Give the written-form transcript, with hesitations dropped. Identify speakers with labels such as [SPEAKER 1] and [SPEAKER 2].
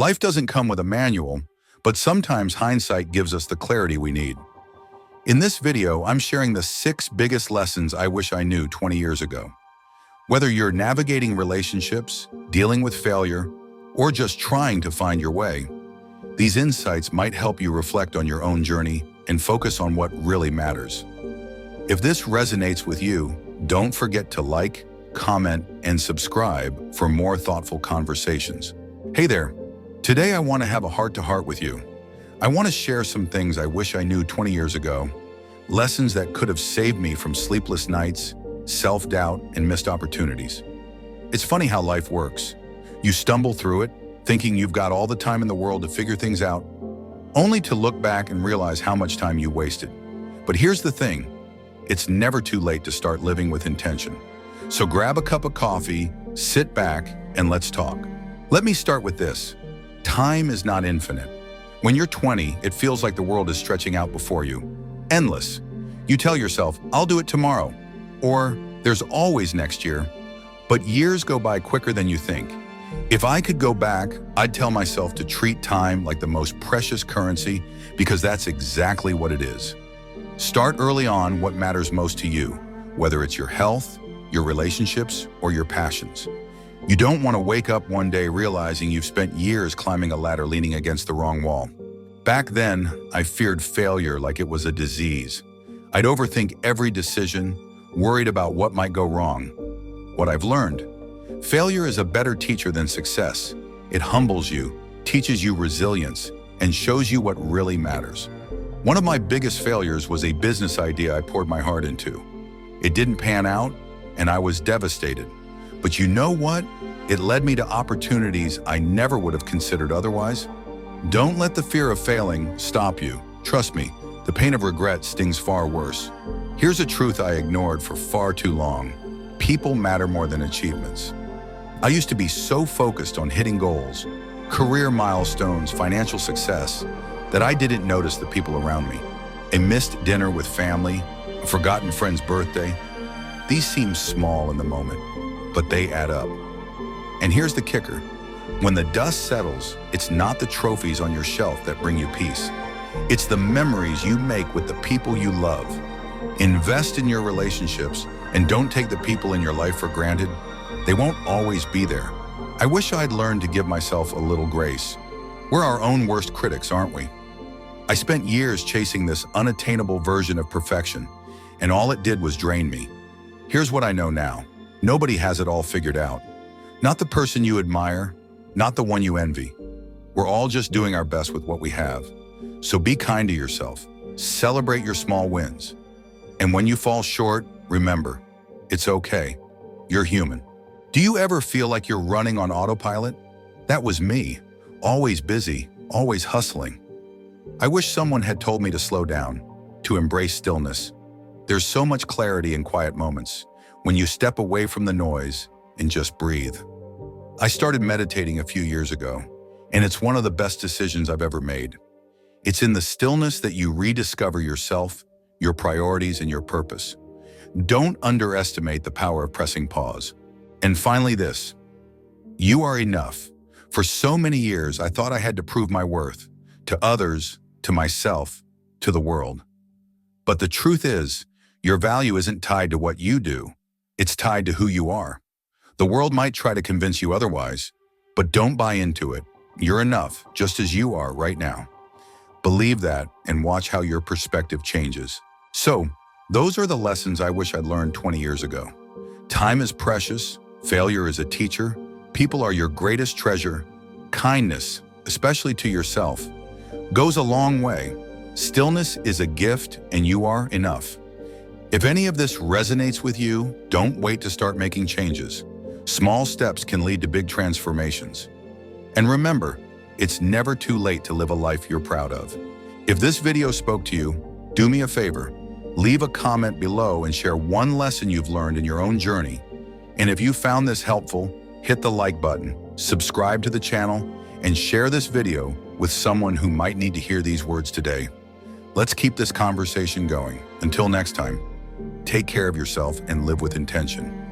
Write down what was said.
[SPEAKER 1] Life doesn't come with a manual, but sometimes hindsight gives us the clarity we need. In this video, I'm sharing the 6 biggest lessons I wish I knew 20 years ago. Whether you're navigating relationships, dealing with failure, or just trying to find your way, these insights might help you reflect on your own journey and focus on what really matters. If this resonates with you, don't forget to like, comment, and subscribe for more thoughtful conversations. Hey there, today I want to have a heart-to-heart with you. I want to share some things I wish I knew 20 years ago, lessons that could have saved me from sleepless nights, self-doubt, and missed opportunities. It's funny how life works. You stumble through it, thinking you've got all the time in the world to figure things out, only to look back and realize how much time you wasted. But here's the thing, it's never too late to start living with intention. So grab a cup of coffee, sit back, and let's talk. Let me start with this. Time is not infinite. When you're 20, it feels like the world is stretching out before you. Endless. You tell yourself, I'll do it tomorrow. Or, there's always next year. But years go by quicker than you think. If I could go back, I'd tell myself to treat time like the most precious currency, because that's exactly what it is. Start early on what matters most to you, whether it's your health, your relationships, or your passions. You don't want to wake up one day realizing you've spent years climbing a ladder leaning against the wrong wall. Back then, I feared failure like it was a disease. I'd overthink every decision, worried about what might go wrong. What I've learned: failure is a better teacher than success. It humbles you, teaches you resilience, and shows you what really matters. One of my biggest failures was a business idea I poured my heart into. It didn't pan out, and I was devastated. But you know what? It led me to opportunities I never would have considered otherwise. Don't let the fear of failing stop you. Trust me, the pain of regret stings far worse. Here's a truth I ignored for far too long. People matter more than achievements. I used to be so focused on hitting goals, career milestones, financial success, that I didn't notice the people around me. A missed dinner with family, a forgotten friend's birthday. These seem small in the moment, but they add up. And here's the kicker. When the dust settles, it's not the trophies on your shelf that bring you peace. It's the memories you make with the people you love. Invest in your relationships and don't take the people in your life for granted. They won't always be there. I wish I'd learned to give myself a little grace. We're our own worst critics, aren't we? I spent years chasing this unattainable version of perfection, and all it did was drain me. Here's what I know now. Nobody has it all figured out. Not the person you admire, not the one you envy. We're all just doing our best with what we have. So be kind to yourself. Celebrate your small wins. And when you fall short, remember, it's okay. You're human. Do you ever feel like you're running on autopilot? That was me. Always busy, always hustling. I wish someone had told me to slow down, to embrace stillness. There's so much clarity in quiet moments, when you step away from the noise and just breathe. I started meditating a few years ago, and it's one of the best decisions I've ever made. It's in the stillness that you rediscover yourself, your priorities, and your purpose. Don't underestimate the power of pressing pause. And finally this, you are enough. For so many years, I thought I had to prove my worth, to others, to myself, to the world. But the truth is, your value isn't tied to what you do. It's tied to who you are. The world might try to convince you otherwise, but don't buy into it. You're enough, just as you are right now. Believe that and watch how your perspective changes. So, those are the lessons I wish I'd learned 20 years ago. Time is precious. Failure is a teacher. People are your greatest treasure. Kindness, especially to yourself, goes a long way. Stillness is a gift, and you are enough. If any of this resonates with you, don't wait to start making changes. Small steps can lead to big transformations. And remember, it's never too late to live a life you're proud of. If this video spoke to you, do me a favor. Leave a comment below and share one lesson you've learned in your own journey. And if you found this helpful, hit the like button, subscribe to the channel, and share this video with someone who might need to hear these words today. Let's keep this conversation going. Until next time, take care of yourself and live with intention.